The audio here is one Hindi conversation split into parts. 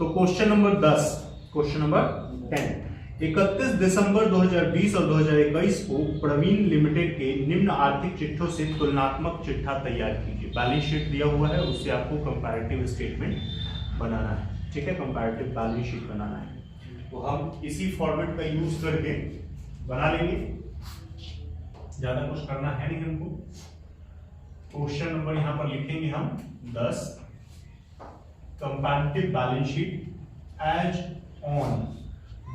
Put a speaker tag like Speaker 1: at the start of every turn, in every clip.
Speaker 1: तो क्वेश्चन नंबर 10, क्वेश्चन नंबर 10, 31 दिसंबर 2020 और 2021 को प्रवीण लिमिटेड के निम्न आर्थिक चिट्ठों से तुलनात्मक चिट्ठा तैयार कीजिए। बैलेंस शीट दिया हुआ है, उससे आपको कंपैरेटिव स्टेटमेंट बनाना है। ठीक है, कंपैरेटिव बैलेंस शीट बनाना है। तो हम इसी फॉर्मेट का यूज करके बना लेंगे, ज्यादा कुछ करना है नहीं हमको। क्वेश्चन नंबर यहां पर लिखेंगे हम 10, comparative balance sheet as on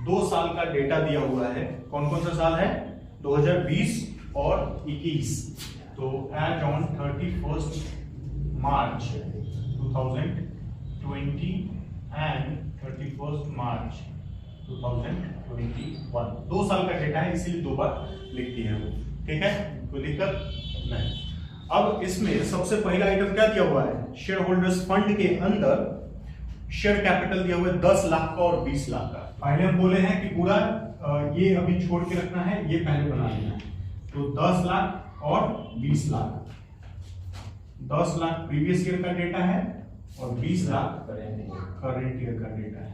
Speaker 1: 2 साल का डेटा दिया हुआ है। कौन कौन सा साल है? 2020 और 21। तो एज ऑन 31 मार्च 2020 एंड 31 मार्च 2021। 2 साल का डेटा है, इसीलिए 2 बार लिख दिया है वो। ठीक है, कोई दिक्कत नहीं। अब इसमें सबसे पहला आइटम क्या दिया हुआ है? शेयर होल्डर्स फंड के अंदर शेयर कैपिटल दिया हुआ है 10 लाख का और 20 लाख का। पहले हम बोले हैं कि पूरा ये अभी छोड़ के रखना है, ये पहले बना लेना है। तो 10 लाख और 20 लाख, 10 लाख प्रीवियस ईयर का डेटा है और 20 लाख करंट ईयर का डेटा है।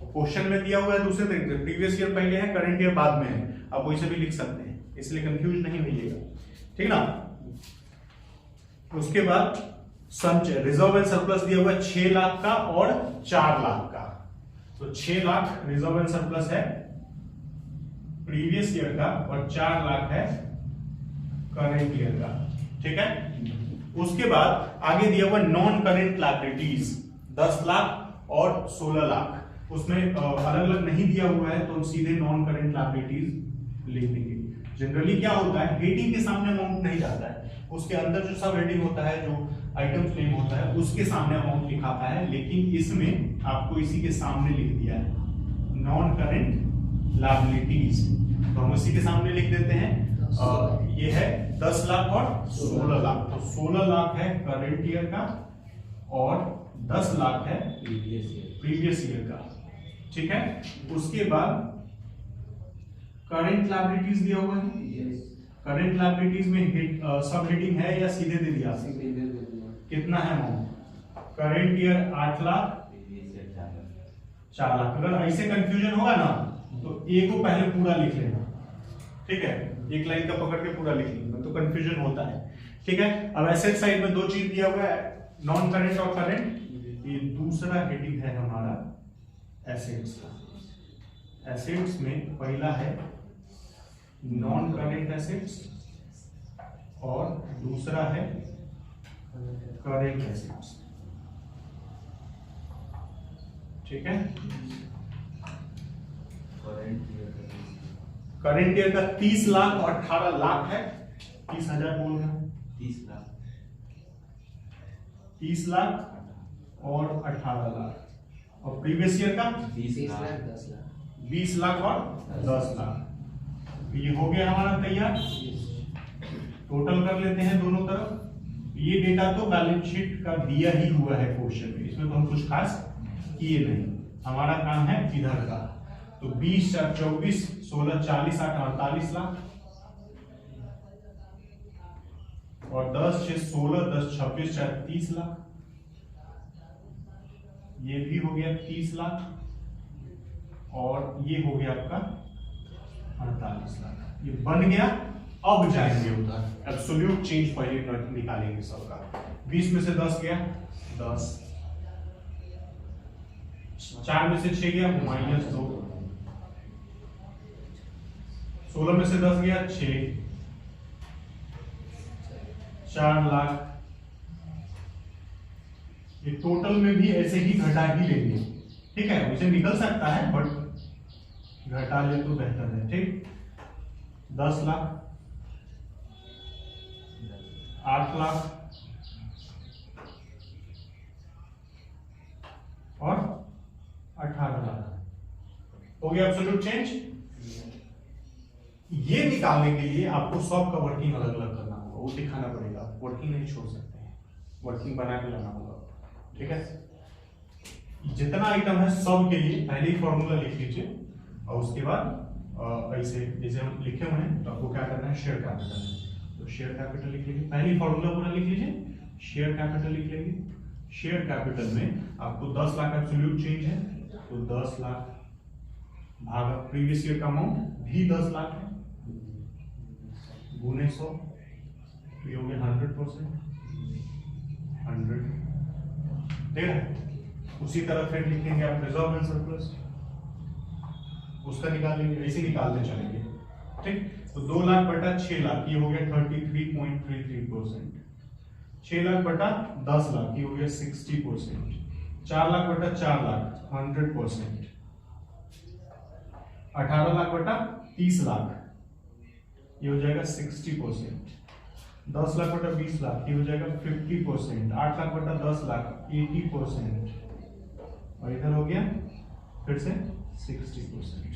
Speaker 1: क्वेश्चन में दिया हुआ है दूसरे तरीके से, प्रीवियस ईयर पहले है, करंट ईयर बाद में है। आप वैसे भी लिख सकते हैं, इसलिए कंफ्यूज नहीं होइएगा। ठीक ना। उसके बाद संचय रिजर्व एंड सरप्लस दिया हुआ है 6 लाख का और 4 लाख का। तो 6 लाख रिजर्व एंड सरप्लस है प्रीवियस ईयर का और 4 लाख है करंट ईयर का। ठीक है। उसके बाद आगे दिया हुआ नॉन करेंट लायबिलिटीज 10 लाख और 16 लाख। उसमें अलग अलग नहीं दिया हुआ है, तो हम सीधे नॉन करेंट लायबिलिटीज लिख देंगे। जनरली क्या होता है, हेडिंग के सामने अमाउंट नहीं जाता है, उसके अंदर जो सब हेडिंग होता है, जो आइटम्स नेम होता है, उसके सामने अमाउंट लिखाता है। लेकिन इसमें आपको इसी के सामने लिख दिया है नॉन करेंट लायबिलिटीज, तो हम इसी के सामने लिख देते हैं। ये है 10 लाख और 16 लाख। तो 16 लाख है करंट ईयर का और 10 लाख है प्रीवियस ईयर का। ठीक है। उसके बाद करंट लायबिलिटीज दिया हुआ है। करंट लायबिलिटीज में सब हेडिंग है या सीधे दे दिया? कितना है amount? Current year 8 lakh, 4 lakh. अगर ऐसे कंफ्यूजन होगा ना तो ए को पहले पूरा लिख लेना। ठीक है, एक लाइन का पकड़ के पूरा लिख लेना, तो कंफ्यूजन होता है। ठीक है। अब एसेट साइड में 2 चीज दिया हुआ है, नॉन करंट और करंट। ये दूसरा हेडिंग है हमारा एसेट्स का। एसेट्स में पहला है नॉन करेंट एसेट्स और दूसरा है करेंट एसेट्स। ठीक है। करंट ईयर का 30 लाख और 18 लाख है। 30,000 बोल रहे हैं, 30 लाख और 18 लाख। और प्रीवियस ईयर का 20 लाख और 10 लाख। ये हो गया हमारा तैयार। टोटल कर लेते हैं दोनों तरफ। ये डेटा तो बैलेंस शीट का दिया ही हुआ है क्वेश्चन में, इसमें तो हम कुछ खास किए नहीं, हमारा काम है इधर का। तो 20 4 24, 16 40, 8 48 लाख और 10 6 16, 10 26 4 30 लाख। ये भी हो गया 30 लाख और ये हो गया आपका 48 लाख। ये बन गया। अब जाएंगे उधर, एब्सोल्यूट चेंज पहले निकालेंगे सबका। 20 में से 10 गया 10, 4 में से 6 गया -2, 16 में से 10 गया 6, 4 लाख। ये टोटल में भी ऐसे ही घटा ही लेंगे। ठीक है, वैसे निकल सकता है बट घटा ले तो बेहतर है। ठीक, 10 लाख, 8 लाख और 18 लाख। हो गया एब्सोल्यूट चेंज। ये निकालने के लिए आपको सब का वर्किंग अलग अलग करना होगा, वो दिखाना पड़ेगा। वर्किंग नहीं छोड़ सकते हैं, वर्किंग बना के लाना होगा। ठीक है। जितना आइटम है सब के लिए पहले ही फॉर्मूला लिख लीजिए और उसके बाद ऐसे जैसे हम लिखे हुए हैं तो आपको क्या करना है, शेयर कैपिटल। तो शेयर कैपिटल लिख लीजिए, पहले ही फॉर्मूला पूरा लिख लीजिए। शेयर कैपिटल लिख लेंगे, शेयर कैपिटल में आपको 10 लाख एब्सोल्यूट चेंज है, तो 10 लाख भागा प्रीवियस ईयर का अमाउंट भी 10 लाख है, गुने 100, तो ये हो गया 100%, 100 दे रहा है। उसी तरह फिर लिखेंगे आप रिजर्व एंड सरप्लस, उसका निकालेंगे, ऐसे निकालते चलेंगे, ठीक। तो 2 लाख बटा 6 लाख, ये हो गया 33.33%। 6 लाख बटा 10 लाख, ये हो गया 60%। 4 लाख बटा 4 लाख 100%। 18 लाख बटा 30 लाख, ये हो जाएगा 60%। 10 लाख बटा 20 लाख, ये हो जाएगा 50%। 8 लाख बटा 10 लाख 80%, और इधर हो गया फिर से 60%।